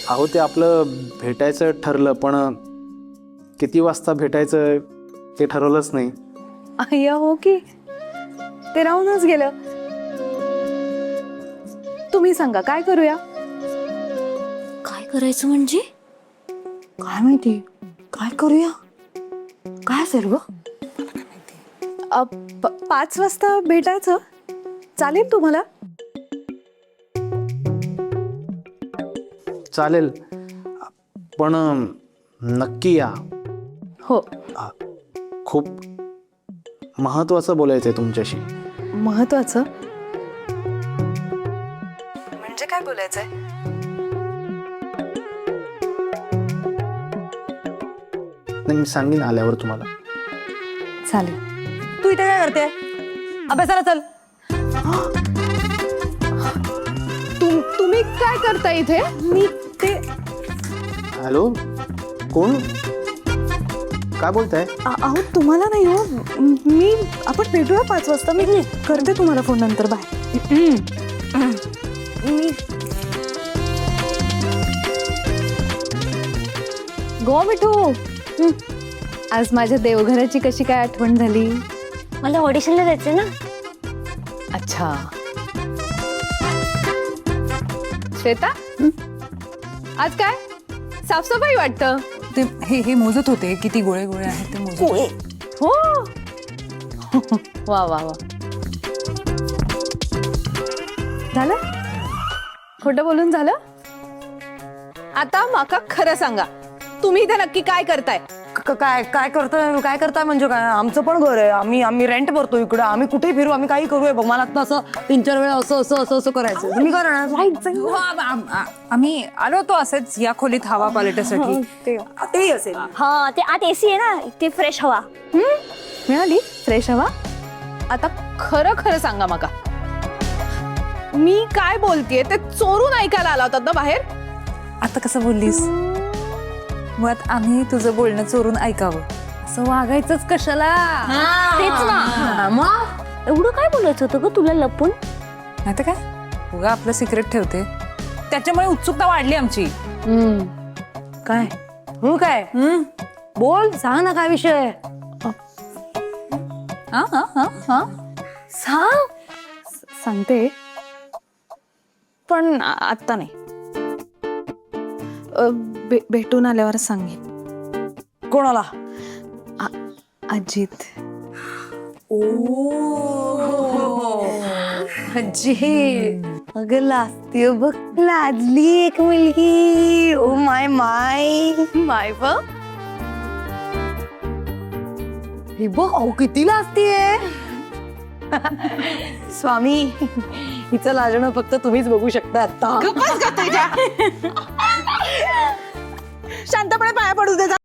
अहो ते आपलं भेटायचं ठरलं, पण किती वाजता भेटायचं ते ठरवलंच नाही. अय्या हो की, ते राहूनच गेलं. तुम्ही सांगा काय करूया? काय करायचं म्हणजे? काय माहिती, काय करूया? काय असेल ग? 5 वाजता भेटायचं, चालेल तुम्हाला? चालेल, पण नक्की या. हो. खूप महत्वाचं बोलायचंय तुमच्याशी. महत्वाचं म्हणजे काय बोलायचंय? नाही, मी सांगेन आल्यावर तुम्हाला. चालेल. तू इथे काय करते? अभ्यासाला चल. तुम्ही काय करता इथे? मी ते हॅलो, कोण? काय बोलताय? अहो तुम्हाला नाही हो, मी आपण भेटूया 5 वाजता. मी करते तुम्हाला फोन नंतर. बाय. मी गो मिठू, आज माझ्या देवघराची कशी काय आठवण झाली? मला ऑडिशनला जायचंय ना. अच्छा. श्वेता, आज काय साफसफाई वाटतं? ते हे मोजत होते किती गोळे गोळे आहेत ते मोजत होते. हो. वा वा वा. झालं? खोटं बोलून झालं? आता माका खरं सांगा, तुम्ही इथे नक्की काय करताय? काय करताय म्हणजे काय? आमचं पण घर आहे, आम्ही रेंट भरतो इकडे. आम्ही कुठे फिरू, आम्ही काही करूया बघ. मला आता असं 3-4 वेळा असं करायचं. तुम्ही करणार? आम्ही आलो होतो असंच या खोलीत हवा पालटण्यासाठी. तेही असेल. हा, ते आत एसी आहे ना, ते फ्रेश हवा. मिळाली फ्रेश हवा? आता खरं खरं सांगा माका, मी काय बोलतेय ते चोरून ऐकायला आला होता ना बाहेर? आता कसं बोललीस? मुळात आम्ही तुझं बोलणं चोरून ऐकावं असं वागायचंच कशाला? तेच ना. मग एवढं काय बोलायचं होतं ग तुला लपून? नाही तर काय, उगा आपलं सिक्रेट ठेवते, त्याच्यामुळे उत्सुकता वाढली आमची. काय? काय बोल, सांग ना काय विषय? सांगते, पण आत्ता नाही. भेटून आल्यावर सांगेन. कोणाला? अजित. अजी, अगं लाजते बघ, लाजली एक मुलगी. ओ माय माय माय व हे बघ, अहो किती लाजतीये. स्वामी, हिचं लाजणं फक्त तुम्हीच बघू शकता आता. शांतपणे पाया पडू दे.